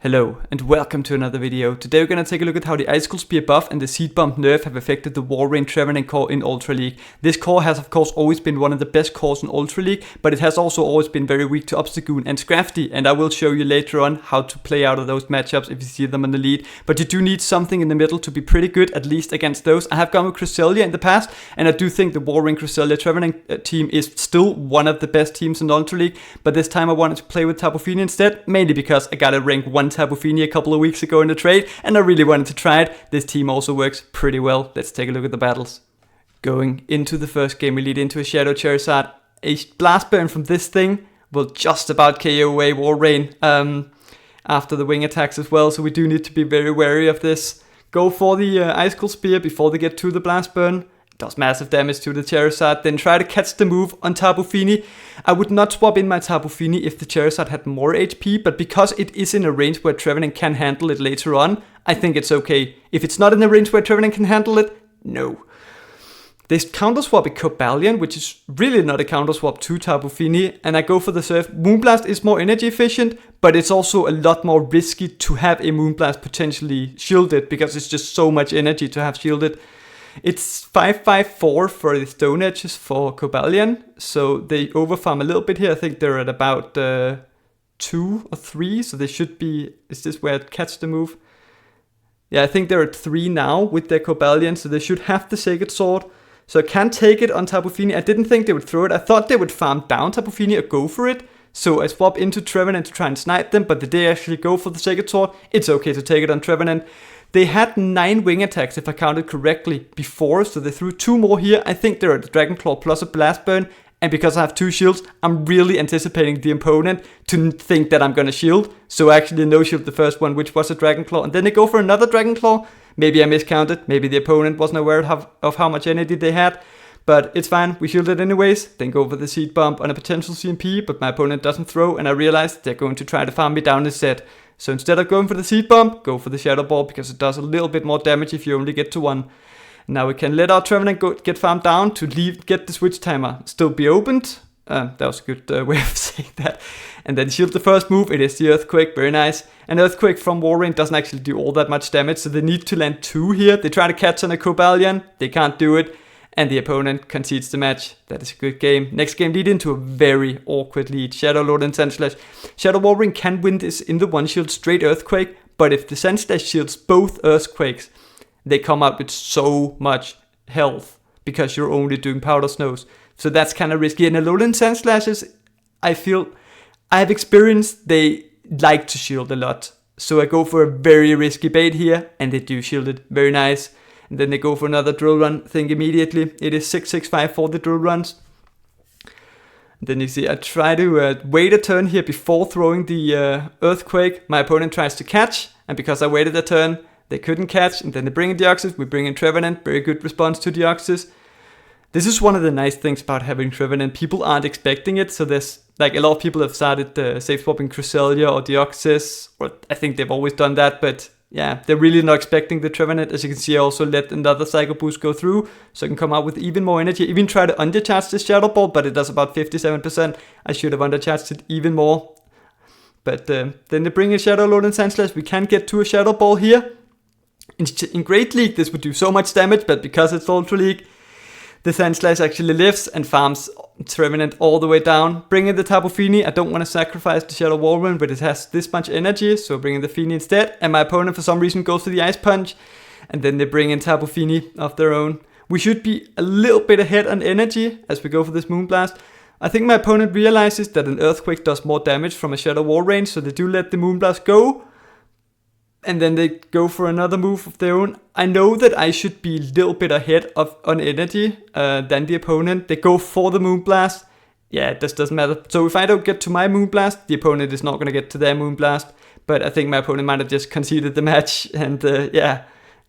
Hello and welcome to another video. Today we're going to take a look at how the Icicle Spear buff and the Seed Bomb nerf have affected the Walrein Trevenant core in Ultra League. This core has of course always been one of the best cores in Ultra League, but it has also always been very weak to Obstagoon and Scrafty, and I will show you later on how to play out of those matchups if you see them on the lead. But you do need something in the middle to be pretty good, at least against those. I have gone with Cresselia in the past, and I do think the Walrein Cresselia Trevenant team is still one of the best teams in Ultra League, but this time I wanted to play with Tapu Fini instead, mainly because I got a rank 1 Tapu Fini a couple of weeks ago in the trade, and I really wanted to try it. This team also works pretty well. Let's take a look at the battles. Going into the first game, we lead into a Shadow Charizard. A Blast Burn from this thing will just about KO away Walrein after the wing attacks as well, so we do need to be very wary of this. Go for the Icicle Spear before they get to the Blast Burn. Does massive damage to the Charizard, then try to catch the move on Tapu Fini. I would not swap in my Tapu Fini if the Charizard had more HP, but because it is in a range where Trevenant can handle it later on, I think it's okay. If it's not in a range where Trevenant can handle it, no. They counter swap a Cobalion, which is really not a counter swap to Tapu Fini, and I go for the Surf. Moonblast is more energy efficient, but it's also a lot more risky to have a Moonblast potentially shielded, because it's just so much energy to have shielded. It's 5-5-4 for the Stone Edges for Cobalion, so they overfarm a little bit here. I think they're at about 2 or 3, so they should be... Is this where it catch the move? Yeah, I think they're at 3 now with their Cobalion, so they should have the Sacred Sword. So I can take it on Tapu Fini. I didn't think they would throw it. I thought they would farm down Tapu Fini or go for it. So I swap into Trevenant to try and snipe them, but did they actually go for the Sacred Sword? It's okay to take it on Trevenant. They had 9 wing attacks if I counted correctly before, so they threw 2 more here. I think they're at the Dragon Claw plus a Blast Burn, and because I have 2 shields, I'm really anticipating the opponent to think that I'm gonna shield. So I actually no-shield the first one, which was a Dragon Claw, and then they go for another Dragon Claw. Maybe I miscounted, maybe the opponent wasn't aware of how much energy they had. But it's fine, we shield it anyways, then go for the Seed Bomb on a potential CMP, but my opponent doesn't throw, and I realized they're going to try to farm me down instead. So instead of going for the Seed Bomb, go for the Shadow Ball, because it does a little bit more damage if you only get to 1. Now we can let our Trevenant get farmed down to get the switch timer still be opened. That was a good way of saying that. And then shield the first move, it is the Earthquake, very nice. And Earthquake from Walrein doesn't actually do all that much damage, so they need to land 2 here. They try to catch on a Cobalion, they can't do it. And the opponent concedes the match. That is a good game. Next game lead into a very awkward lead. Shadow Lord and Sandslash. Shadow Walrein can win this in the one shield straight Earthquake, but if the Sandslash shields both Earthquakes, they come out with so much health because you're only doing Powder Snows. So that's kind of risky. And Alolan Sandslashes, I feel, I have experienced they like to shield a lot. So I go for a very risky bait here, and they do shield it. Very nice. And then they go for another drill run thing immediately. It is 6-6-5 for the drill runs. And then you see I try to wait a turn here before throwing the Earthquake. My opponent tries to catch, and because I waited a turn, they couldn't catch. And then they bring in Deoxys. We bring in Trevenant. Very good response to Deoxys. This is one of the nice things about having Trevenant. People aren't expecting it, so there's like a lot of people have started safe swapping Cresselia or Deoxys, or I think they've always done that, but yeah, they're really not expecting the Trevenant. As you can see, I also let another Psycho Boost go through, so I can come out with even more energy. Even try to undercharge this Shadow Ball, but it does about 57%. I should have undercharged it even more. But then they bring in Shadow Lord and Sandslash. We can get to a Shadow Ball here. In Great League, this would do so much damage, but because it's Ultra League, the Sandslash actually lives and farms Trevenant all the way down. Bring in the Tapu Fini. I don't want to sacrifice the Shadow Walrein, but it has this much energy, so bring in the Fini instead. And my opponent for some reason goes for the Ice Punch, and then they bring in Tapu Fini of their own. We should be a little bit ahead on energy as we go for this Moonblast. I think my opponent realizes that an Earthquake does more damage from a Shadow Walrein, so they do let the Moonblast go. And then they go for another move of their own. I know that I should be a little bit ahead on energy than the opponent. They go for the Moonblast. Yeah, this doesn't matter. So if I don't get to my Moonblast, the opponent is not going to get to their Moonblast. But I think my opponent might have just conceded the match. And yeah,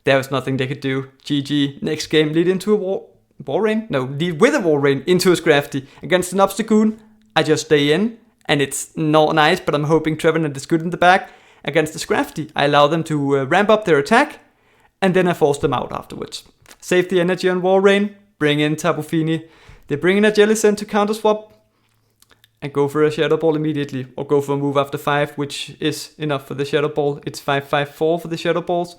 there was nothing they could do. GG. Next game, lead into a Walrein? No, lead with a Walrein into a Scrafty. Against an Obstagoon, I just stay in. And it's not nice, but I'm hoping Trevenant is good in the back. Against the Scrafty, I allow them to ramp up their attack, and then I force them out afterwards. Save the energy on Walrein, bring in Tapu Fini. They bring in a Jellicent to counter swap. and go for a Shadow Ball immediately, or go for a move after 5, which is enough for the Shadow Ball. It's 5-5-4 for the Shadow Balls.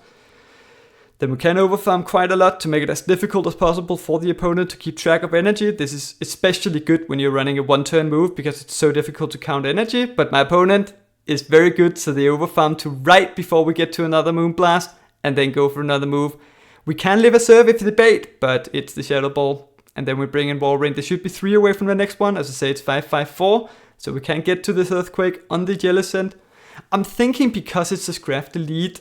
Then we can overfarm quite a lot to make it as difficult as possible for the opponent to keep track of energy. This is especially good when you're running a one-turn move because it's so difficult to count energy. But my opponent is very good, so they overfarm to right before we get to another Moonblast and then go for another move. We can live a serve if they bait, but it's the Shadow Ball. And then we bring in Walrein. They should be 3 away from the next one. As I say, it's 5-5-4, so we can get to this Earthquake on the Jellicent. I'm thinking because it's a Scrafty lead,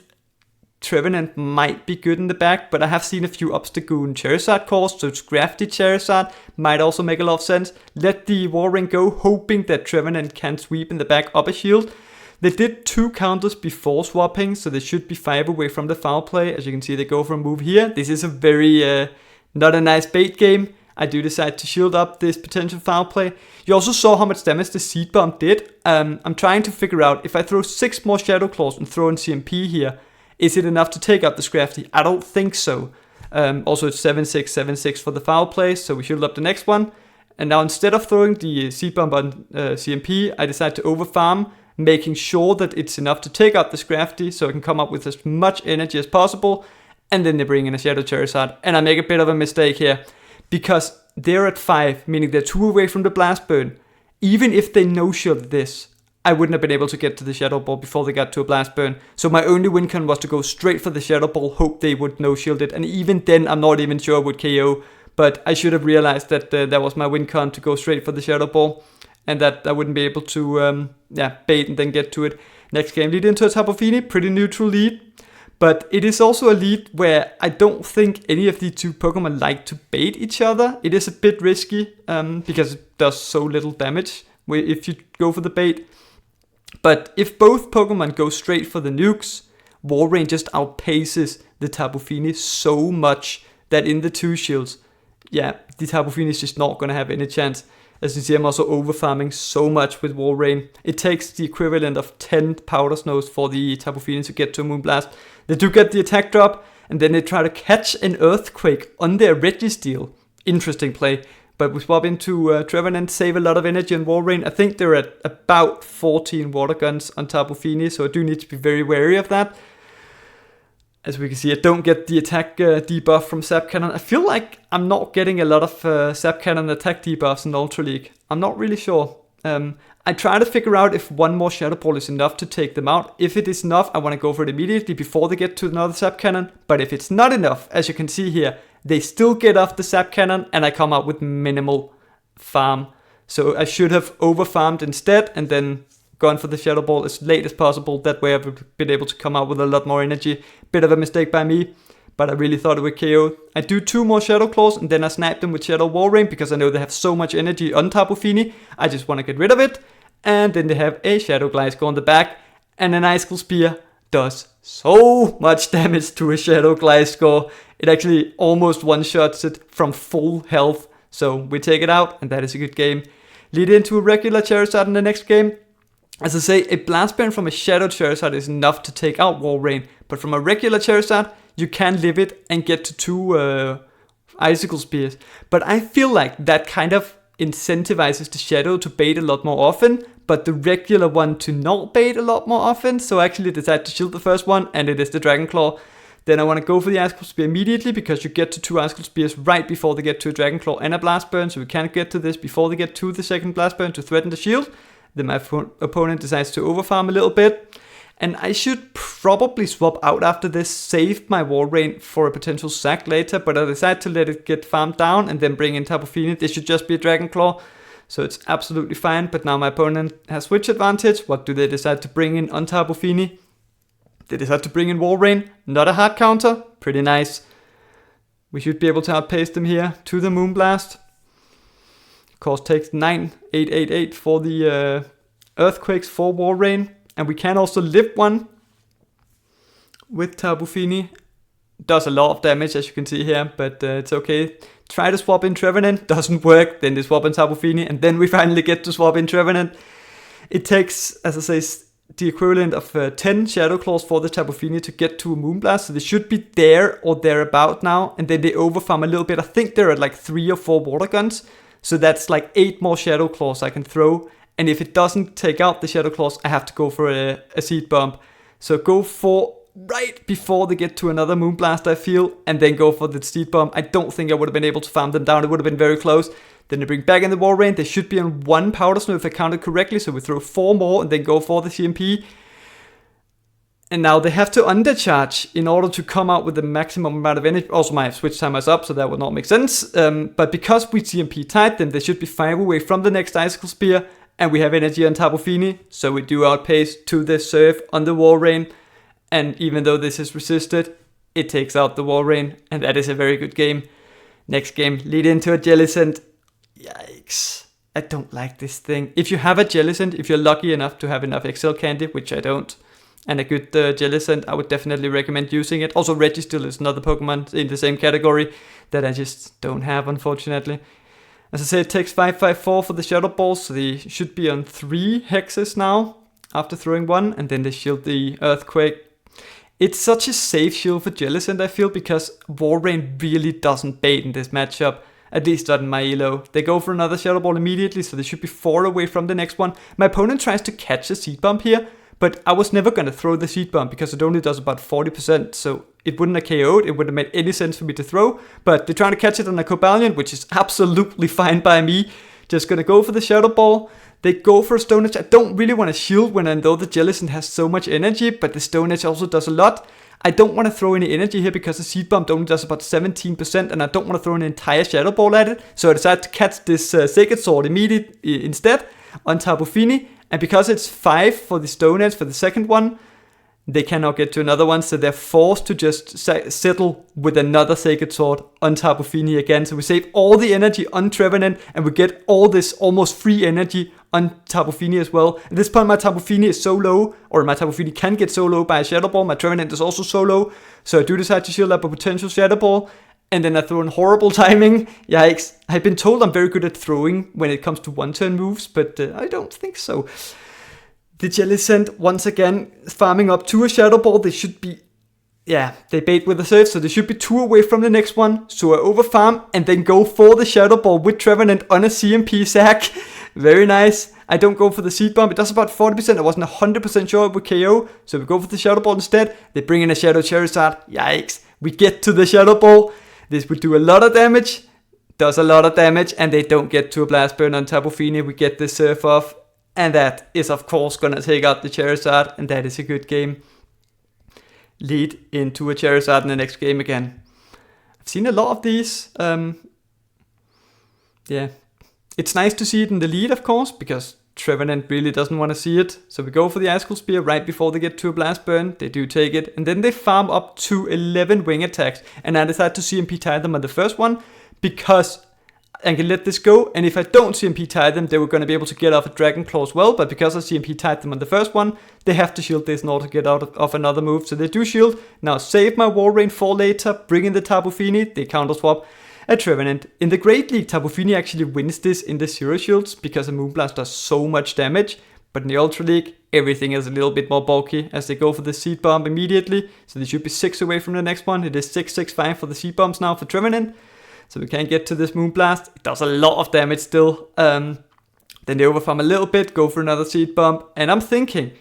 Trevenant might be good in the back, but I have seen a few Obstagoon Charizard calls, so Scrafty Charizard might also make a lot of sense. Let the Walrein go, hoping that Trevenant can sweep in the back up a shield. They did 2 counters before swapping, so they should be 5 away from the foul play. As you can see, they go for a move here. This is a very, not a nice bait game. I do decide to shield up this potential foul play. You also saw how much damage the Seed Bomb did. I'm trying to figure out, if I throw 6 more Shadow Claws and throw in CMP here, is it enough to take out the Scrafty? I don't think so. Also, it's 7-6, 7-6 for the foul play, so we shield up the next one. And now instead of throwing the Seed Bomb on CMP, I decide to overfarm, making sure that it's enough to take out the Scrafty, so I can come up with as much energy as possible. And then they bring in a Shadow Charizard. And I make a bit of a mistake here, because they're at 5, meaning they're 2 away from the Blast Burn. Even if they no-shield this, I wouldn't have been able to get to the Shadow Ball before they got to a Blast Burn. So my only win con was to go straight for the Shadow Ball, hope they would no-shield it. And even then, I'm not even sure I would KO. But I should have realized that that was my win con, to go straight for the Shadow Ball. And that I wouldn't be able to bait and then get to it. Next game, lead into a Tapu Fini, pretty neutral lead. But it is also a lead where I don't think any of the 2 Pokemon like to bait each other. It is a bit risky because it does so little damage if you go for the bait. But if both Pokemon go straight for the nukes, Walrein just outpaces the Tapu Fini so much that in the 2 shields, the Tapu Fini is just not going to have any chance. As you see, I'm also overfarming so much with Walrein. It takes the equivalent of 10 Powder Snows for the Tapu Fini to get to a Moonblast. They do get the attack drop, and then they try to catch an Earthquake on their Registeel. Interesting play. But we swap into Trevenant, save a lot of energy on Walrein. I think they're at about 14 Water Guns on Tapu Fini, so I do need to be very wary of that. As we can see, I don't get the attack debuff from Zap Cannon. I feel like I'm not getting a lot of Zap Cannon attack debuffs in Ultra League. I'm not really sure. I try to figure out if 1 more Shadow Ball is enough to take them out. If it is enough, I want to go for it immediately before they get to another Zap Cannon. But if it's not enough, as you can see here, they still get off the Zap Cannon and I come out with minimal farm. So I should have overfarmed instead and then gone for the Shadow Ball as late as possible. That way I've been able to come out with a lot more energy. Bit of a mistake by me, but I really thought it would KO. I do 2 more Shadow Claws and then I snipe them with Shadow Walrein because I know they have so much energy on Tapu Fini. I just want to get rid of it. And then they have a Shadow Gliscor on the back, and an Icicle Spear does so much damage to a Shadow Gliscor. It actually almost one-shots it from full health. So we take it out, and that is a good game. Lead into a regular Charizard in the next game. As I say, a Blast Burn from a Shadow Charizard is enough to take out Walrein, but from a regular Charizard, you can live it and get to 2 Icicle Spears. But I feel like that kind of incentivizes the Shadow to bait a lot more often, but the regular one to not bait a lot more often. So I actually decide to shield the first one, and it is the Dragon Claw. Then I want to go for the Icicle Spear immediately, because you get to 2 Icicle Spears right before they get to a Dragon Claw and a Blast Burn, so we can't get to this before they get to the second Blast Burn to threaten the shield. Then my opponent decides to overfarm a little bit. And I should probably swap out after this, save my Walrein for a potential sack later, but I decide to let it get farmed down and then bring in Tapu Fini. This should just be a Dragon Claw, so it's absolutely fine. But now my opponent has switch advantage. What do they decide to bring in on Tapu Fini? They decide to bring in Walrein, not a hard counter, pretty nice. We should be able to outpace them here to the Moonblast. Of course, takes 9, 8, 8, 8 for the Earthquakes for Walrein. And we can also live one with Tapu Fini. Does a lot of damage, as you can see here, but it's okay. Try to swap in Trevenant, doesn't work. Then they swap in Tapu Fini, and then we finally get to swap in Trevenant. It takes, as I say, the equivalent of 10 Shadow Claws for the Tapu Fini to get to a Moonblast. So they should be there or thereabout now. And then they overfarm a little bit. I think they're at like 3 or 4 Water Guns. So that's like 8 more Shadow Claws I can throw. and if it doesn't take out the Shadow Claws, I have to go for a Seed Bomb. So go for right before they get to another Moonblast, I feel, and then go for the Seed Bomb. I don't think I would have been able to farm them down. It would have been very close. Then they bring back in the Walrein. They should be on 1 Powder Snow if I counted correctly, so we throw 4 more and then go for the CMP. And now they have to undercharge in order to come out with the maximum amount of energy. Also, my switch timers up, so that would not make sense. But because we CMP tied them, they should be 5 away from the next Icicle Spear. And we have energy on Tapu Fini, so we do outpace to the Surf on the Walrein. And even though this is resisted, it takes out the Walrein. And that is a very good game. Next game, lead into a Jellicent. Yikes. I don't like this thing. If you have a Jellicent, if you're lucky enough to have enough Excel candy, which I don't, and a good Jellicent, I would definitely recommend using it. Also, Registeel is another Pokemon in the same category that I just don't have, unfortunately. As I said, it takes 5/5/4 for the Shadow Balls, so they should be on 3 hexes now after throwing 1, and then they shield the Earthquake. It's such a safe shield for Jellicent, I feel, because Walrein really doesn't bait in this matchup, at least not in my elo. They go for another Shadow Ball immediately, so they should be 4 away from the next one. My opponent tries to catch a Seed Bomb here, but I was never going to throw the Seed Bomb because it only does about 40%, so it wouldn't have KO'd, it wouldn't have made any sense for me to throw, but they're trying to catch it on a Cobalion, which is absolutely fine by me. Just going to go for the Shadow Ball. They go for a Stone Edge. I don't really want to shield when I know the Jellicent has so much energy, but the Stone Edge also does a lot. I don't want to throw any energy here because the Seed Bomb only does about 17%, and I don't want to throw an entire Shadow Ball at it, so I decided to catch this Sacred Sword immediately instead on Tapu Fini. And because it's 5 for the Stone Edge for the second one, they cannot get to another one, so they're forced to just settle with another Sacred Sword on Tapu Fini again. So we save all the energy on Trevenant, and we get all this almost free energy on Tapu Fini as well. At this point, my Tapu Fini is so low, or my Tapu Fini can get so low by a Shadow Ball. My Trevenant is also so low, so I do decide to shield up a potential Shadow Ball. And then I throw in horrible timing. Yikes. I've been told I'm very good at throwing when it comes to one-turn moves, but I don't think so. The Jellicent, once again, farming up to a Shadow Ball. They should be, they bait with a Surf, so they should be 2 away from the next one. So I overfarm and then go for the Shadow Ball with Trevenant on a CMP sack. Very nice. I don't go for the Seed Bomb. It does about 40%. I wasn't 100% sure it would KO, so we go for the Shadow Ball instead. They bring in a Shadow Charizard. Yikes. We get to the Shadow Ball. This would do a lot of damage, does a lot of damage, and they don't get to a Blast Burn on Tapu Fini. We get the Surf off, and that is of course gonna take out the Charizard, and that is a good game. Lead into a Charizard in the next game again. I've seen a lot of these. It's nice to see it in the lead, of course, because Trevenant really doesn't want to see it. So we go for the Icicle Spear right before they get to a Blast Burn. They do take it. And then they farm up to 11 Wing Attacks. And I decide to CMP tie them on the first one because I can let this go. And if I don't CMP tie them, they were going to be able to get off a Dragon Claw as well. But because I CMP tied them on the first one, they have to shield this in order to get out of another move. So they do shield. Now save my Walrein for later. Bring in the Tapu Fini. They counter swap a Trevenant. In the Great League, Tapu Fini actually wins this in the Zero Shields because a Moonblast does so much damage. But in the Ultra League, everything is a little bit more bulky as they go for the Seed Bomb immediately. So they should be 6 away from the next one. It is 6/6/5 for the Seed Bombs now for Trevenant. So we can't get to this Moonblast. It does a lot of damage still. Then they overfarm a little bit, go for another Seed Bomb. And I'm thinking,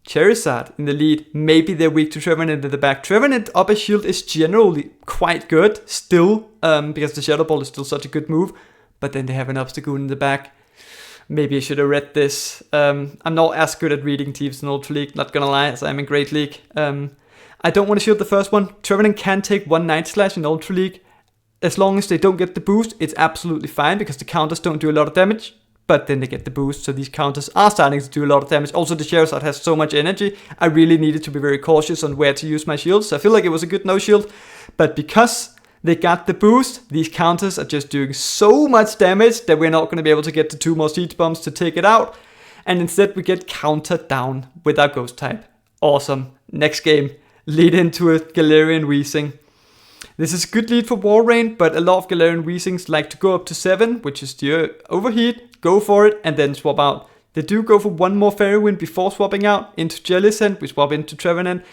Charizard in the lead, maybe they're weak to Trevenant in the back. Trevenant up a shield is generally quite good still, because the Shadow Ball is still such a good move. But then they have an Obstagoon in the back. Maybe I should have read this. I'm not as good at reading teams in Ultra League, not gonna lie, as I'm in Great League. I don't want to shield the first one. Trevenant can take 1 Night Slash in Ultra League. As long as they don't get the boost, it's absolutely fine because the counters don't do a lot of damage. But then they get the boost, so these counters are starting to do a lot of damage. Also, the Charizard has so much energy, I really needed to be very cautious on where to use my shields. So I feel like it was a good no-shield. But because they got the boost, these counters are just doing so much damage that we're not going to be able to get to 2 more Siege Bombs to take it out. And instead we get countered down with our Ghost type. Awesome. Next game, lead into a Galarian Weezing. This is a good lead for Walrein, but a lot of Galarian Weezings like to go up to 7, which is the overheat, go for it, and then swap out. They do go for 1 more Fairy Wind before swapping out into Jellicent. We swap into Trevenant.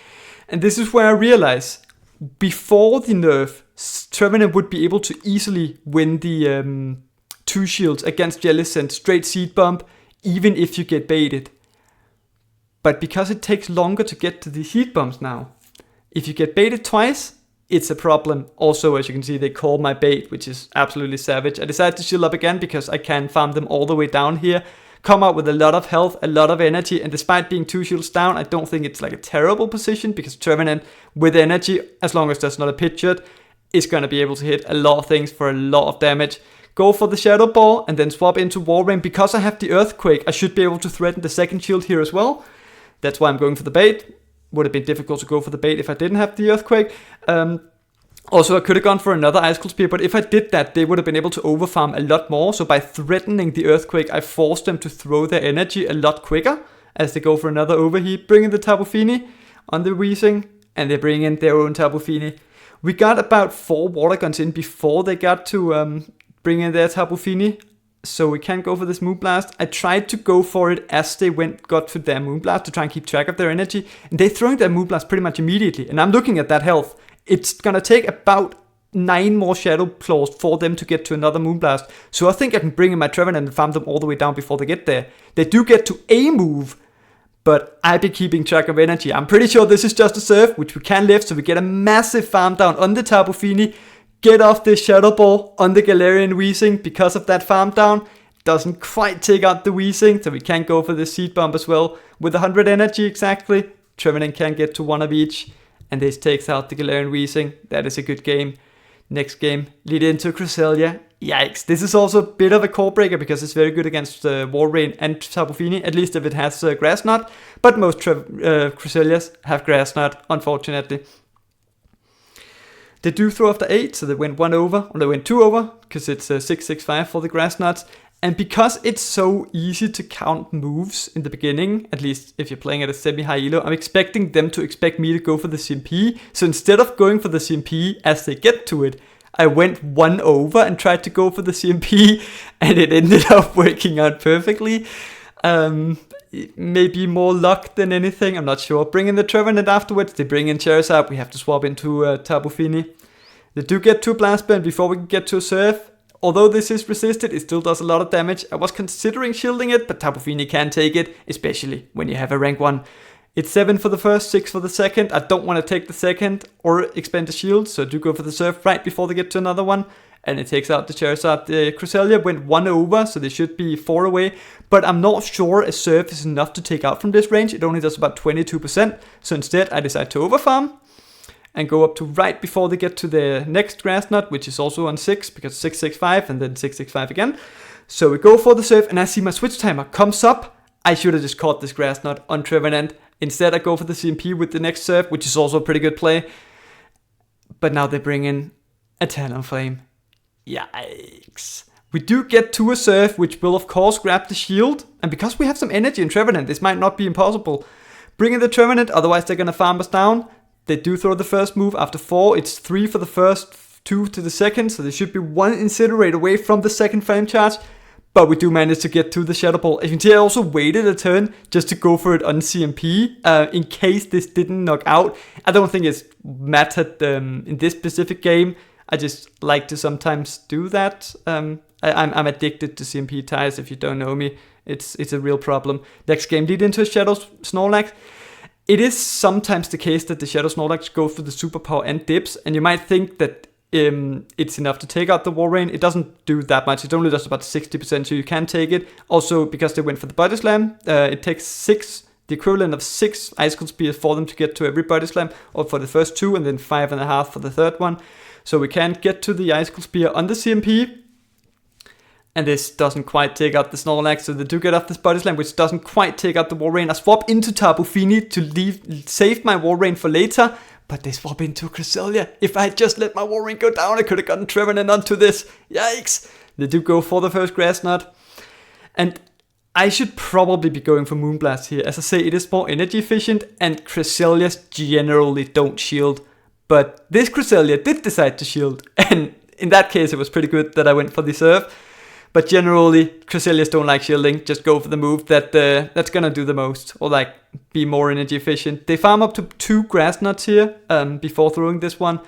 And this is where I realize, before the nerf, Trevenant would be able to easily win the 2 shields against Jellicent, straight Seed Bomb, even if you get baited. But because it takes longer to get to the heat bombs now, if you get baited twice, it's a problem. Also, as you can see, they call my bait, which is absolutely savage. I decided to shield up again because I can farm them all the way down here. Come out with a lot of health, a lot of energy, and despite being 2 shields down, I don't think it's like a terrible position because Trevenant with energy, as long as there's not a Pidgeot, is going to be able to hit a lot of things for a lot of damage. Go for the Shadow Ball and then swap into Walrein. Because I have the Earthquake, I should be able to threaten the second shield here as well. That's why I'm going for the bait. Would have been difficult to go for the bait if I didn't have the Earthquake. Also, I could have gone for another Icicle Spear, but if I did that, they would have been able to overfarm a lot more. So by threatening the Earthquake, I forced them to throw their energy a lot quicker as they go for another Overheat. Bring in the Tapu Fini on the Weezing, and they bring in their own Tapu Fini. We got about 4 Water Guns in before they got to bring in their Tapu Fini. So we can't go for this Moonblast. I tried to go for it as they got to their Moonblast to try and keep track of their energy. And they're throwing their Moonblast pretty much immediately. And I'm looking at that health. It's gonna take about 9 more Shadow Claws for them to get to another Moonblast. So I think I can bring in my Trevenant and farm them all the way down before they get there. They do get to a move, but I've been keeping track of energy. I'm pretty sure this is just a Surf, which we can lift. So we get a massive farm down on the Tapu Fini. Get off this Shadow Ball on the Galarian Weezing because of that farm down. Doesn't quite take out the Weezing, so we can go for the Seed Bomb as well. With 100 energy exactly, Trevenant can get to 1 of each. And this takes out the Galarian Weezing. That is a good game. Next game, lead into Cresselia. Yikes, this is also a bit of a core breaker because it's very good against Walrein and Tapu Fini, at least if it has Grass Knot. But most Cresselias have Grass Knot, unfortunately. They do throw after 8, so they went 1 over, or they went 2 over, because it's 6-6-5 for the Grass Knots. And because it's so easy to count moves in the beginning, at least if you're playing at a semi-high elo, I'm expecting them to expect me to go for the CMP. So instead of going for the CMP as they get to it, I went 1 over and tried to go for the CMP, and it ended up working out perfectly. Maybe more luck than anything, I'm not sure. Bring in the Trevenant afterwards, they bring in Charizard, we have to swap into Tapu Fini. They do get 2 Blast Burn before we can get to a Surf. Although this is resisted, it still does a lot of damage. I was considering shielding it, but Tapu Fini can take it, especially when you have a rank 1. It's 7 for the first, 6 for the second. I don't want to take the second or expend the shield, so I do go for the Surf right before they get to another one. And it takes out the Charizard. The Cresselia went 1 over, so they should be 4 away. But I'm not sure a Surf is enough to take out from this range. It only does about 22%. So instead, I decide to overfarm and go up to right before they get to the next Grass Knot, which is also on 6, because 6-6-5 and then 6-6-5 again. So we go for the Surf, and I see my switch timer comes up. I should have just caught this Grass Knot on Trevenant. Instead, I go for the CMP with the next Surf, which is also a pretty good play. But now they bring in a Talonflame. Yikes. We do get to a Surf, which will of course grab the shield. And because we have some energy in Trevenant, this might not be impossible. Bring in the Trevenant, otherwise they're going to farm us down. They do throw the first move after 4. It's 3 for the first, 2 to the second. So they should be 1 Incinerate away from the second Flame Charge. But we do manage to get to the Shadow Ball. As you can see, I also waited a turn just to go for it on CMP. In case this didn't knock out. I don't think it's mattered in this specific game. I just like to sometimes do that. I'm addicted to CMP ties. If you don't know me, it's a real problem. Next game, lead into a Shadow Snorlax. It is sometimes the case that the Shadow Snorlax go for the superpower and dips, and you might think that it's enough to take out the Walrein. It doesn't do that much. It only does about 60%, so you can take it. Also, because they went for the Body Slam, it takes the equivalent of 6 Icicle Spears for them to get to every Body Slam, or for the first 2, and then 5.5 for the third one. So we can't get to the Icicle Spear on the CMP. And this doesn't quite take out the Snorlax, so they do get off this Body Slam, which doesn't quite take out the Walrein. I swap into Tapu Fini to save my Walrein for later, but they swap into Cresselia. If I had just let my Walrein go down, I could have gotten Trevenant onto this. Yikes! They do go for the first Grass Knot. And I should probably be going for Moonblast here. As I say, it is more energy efficient, and Cresselias generally don't shield. But this Cresselia did decide to shield, and in that case it was pretty good that I went for the Surf. But generally, Cresselias don't like shielding. Just go for the move that's gonna do the most, or like be more energy efficient. They farm up to 2 Grass Knots here before throwing this one,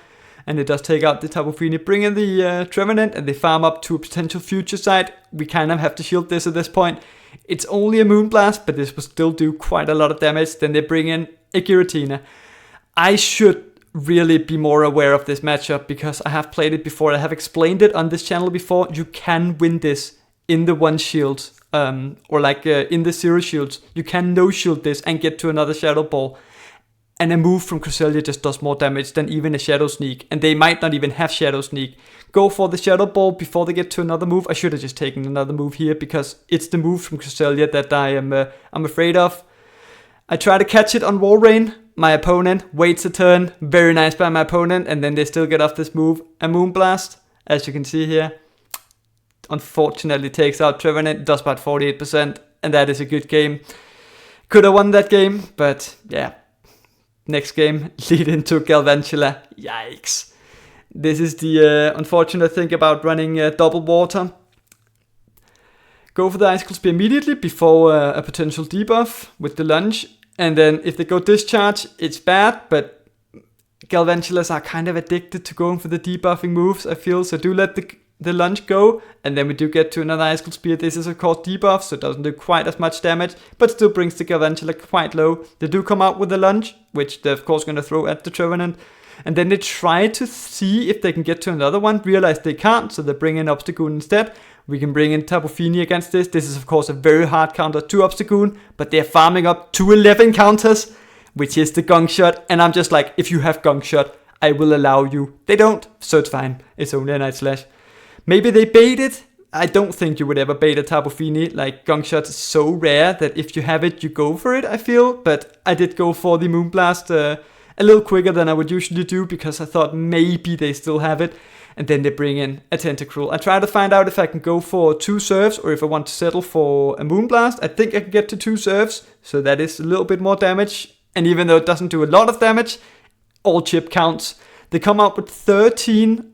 and it does take out the Tapu Fini. Bring in the Trevenant, and they farm up to a potential future side. We kind of have to shield this at this point. It's only a Moonblast, but this will still do quite a lot of damage. Then they bring in a Giratina. I should really be more aware of this matchup because I have played it before. I have explained it on this channel before. You can win this in the one shield, or like in the 0 shields. You can no shield this and get to another Shadow Ball. And a move from Cresselia just does more damage than even a Shadow Sneak. And they might not even have Shadow Sneak. Go for the Shadow Ball before they get to another move. I should have just taken another move here because it's the move from Cresselia that I'm afraid of. I try to catch it on Walrein. My opponent waits a turn. Very nice by my opponent. And then they still get off this move. A Moonblast, as you can see here. Unfortunately takes out Trevenant. Does about 48%. And that is a good game. Could have won that game. But yeah. Next game, lead into Galvantula. Yikes. This is the unfortunate thing about running double water. Go for the Icicle Spear immediately before a potential debuff with the lunge. And then if they go Discharge, it's bad, but Galvantulas are kind of addicted to going for the debuffing moves, I feel. So do let the lunge go, and then we do get to another Icicle Spear. This is of course debuff, so it doesn't do quite as much damage, but still brings the Galvantula quite low. They do come out with the lunge, which they're of course going to throw at the Trevenant, and then they try to see if they can get to another one, realize they can't, so they bring in Obstagoon instead. We can bring in Tapu Fini against this. This is of course a very hard counter to Obstagoon, but they're farming up to 11 counters, which is the Gong Shot, and I'm just like, if you have Gong Shot, I will allow you. They don't, so it's fine. It's only a Night Slash. Maybe they bait it. I don't think you would ever bait a Tapu Fini. Like, Gong Shot is so rare that if you have it, you go for it, I feel. But I did go for the Moonblast a little quicker than I would usually do because I thought maybe they still have it. And then they bring in a Tentacruel. I try to find out if I can go for 2 serves or if I want to settle for a Moonblast. I think I can get to 2 serves, so that is a little bit more damage. And even though it doesn't do a lot of damage, all chip counts. They come out with 13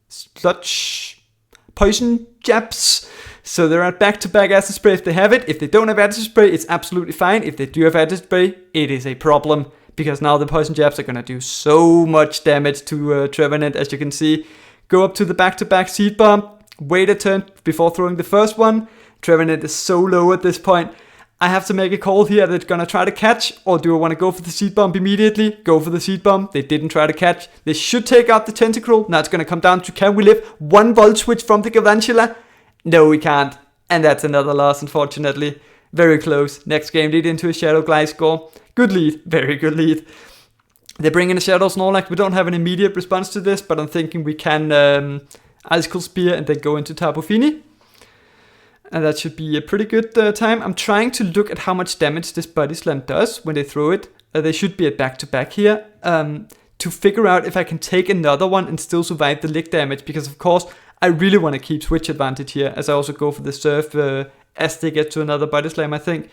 sludge poison jabs, so they're at back-to-back acid spray if they have it. If they don't have acid spray, it's absolutely fine. If they do have acid spray, it is a problem, because now the poison jabs are gonna do so much damage to Trevenant, as you can see. Go up to the back-to-back seed bomb, wait a turn before throwing the first one. Trevenant is so low at this point. I have to make a call here that it's gonna try to catch, or do I want to go for the seed bomb immediately? Go for the seed bomb. They didn't try to catch. They should take out the Tentacruel. Now it's gonna come down to, can we live 1 Volt Switch from the Galvantula? No, we can't. And that's another loss, unfortunately. Very close. Next game, lead into a Shadow Gliscor. Good lead. Very good lead. They bring in a Shadow Snorlax. We don't have an immediate response to this, but I'm thinking we can Icicle Spear and then go into Tapu Fini. And that should be a pretty good time. I'm trying to look at how much damage this Body Slam does when they throw it. They should be at back-to-back here. To figure out if I can take another one and still survive the lick damage. Because of course, I really want to keep switch advantage here. As I also go for the Surf as they get to another Body Slam, I think.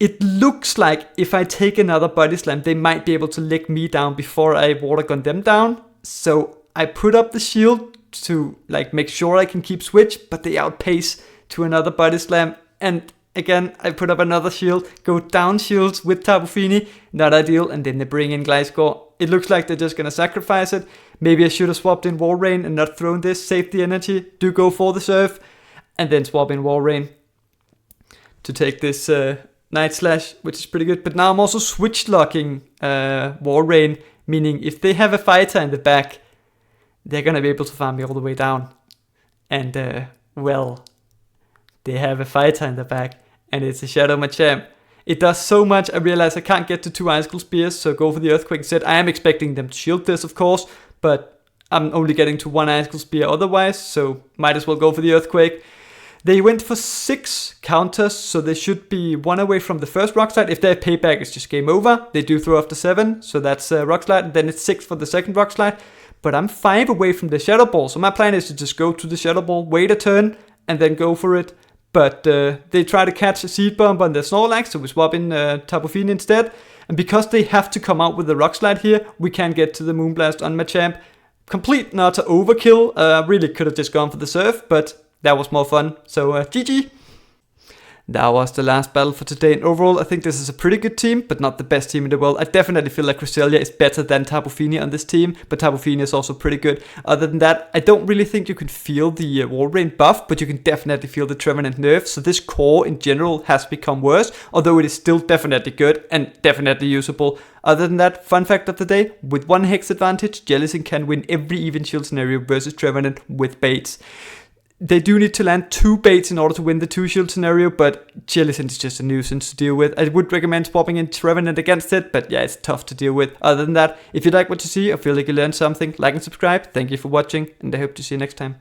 It looks like if I take another Body Slam, they might be able to lick me down before I Water Gun them down. So I put up the shield to like make sure I can keep switch, but they outpace to another Body Slam, and again I put up another shield, go down shields with Tapu Fini, not ideal, and then they bring in Gliscor. It looks like they're just gonna sacrifice it. Maybe I should have swapped in Walrein and not thrown this, save the energy, do go for the Surf, and then swap in Walrein to take this Night Slash, which is pretty good. But now I'm also switch locking Walrein, meaning if they have a fighter in the back, they're gonna be able to farm me all the way down. And well, they have a fighter in the back, and it's a Shadow Machamp. It does so much. I realize I can't get to 2 Icicle Spears, so go for the Earthquake instead. I am expecting them to shield this, of course, but I'm only getting to 1 Icicle Spear otherwise, so might as well go for the Earthquake. They went for 6 counters, so they should be 1 away from the first Rock Slide. If they have payback, it's just game over. They do throw after 7, so that's Rock Slide, and then it's 6 for the second Rock Slide. But I'm 5 away from the Shadow Ball, so my plan is to just go to the Shadow Ball, wait a turn, and then go for it. But they try to catch a Seed Bomb on the Snorlax, so we swap in Tapu Fini instead. And because they have to come out with the Rock Slide here, we can get to the Moonblast on Machamp. Complete not to overkill. Really could have just gone for the Surf, but that was more fun. So GG. That was the last battle for today, and overall I think this is a pretty good team, but not the best team in the world. I definitely feel like Cresselia is better than Tapu Fini on this team, but Tapu Fini is also pretty good. Other than that, I don't really think you can feel the Walrein buff, but you can definitely feel the Trevenant nerf, so this core in general has become worse, although it is still definitely good and definitely usable. Other than that, fun fact of the day, with 1 Hex advantage, Jellicent can win every even shield scenario versus Trevenant with baits. They do need to land 2 baits in order to win the 2 shield scenario, but Jellicent is just a nuisance to deal with. I would recommend swapping in Trevenant against it, but yeah, it's tough to deal with. Other than that, if you like what you see or feel like you learned something, like and subscribe. Thank you for watching, and I hope to see you next time.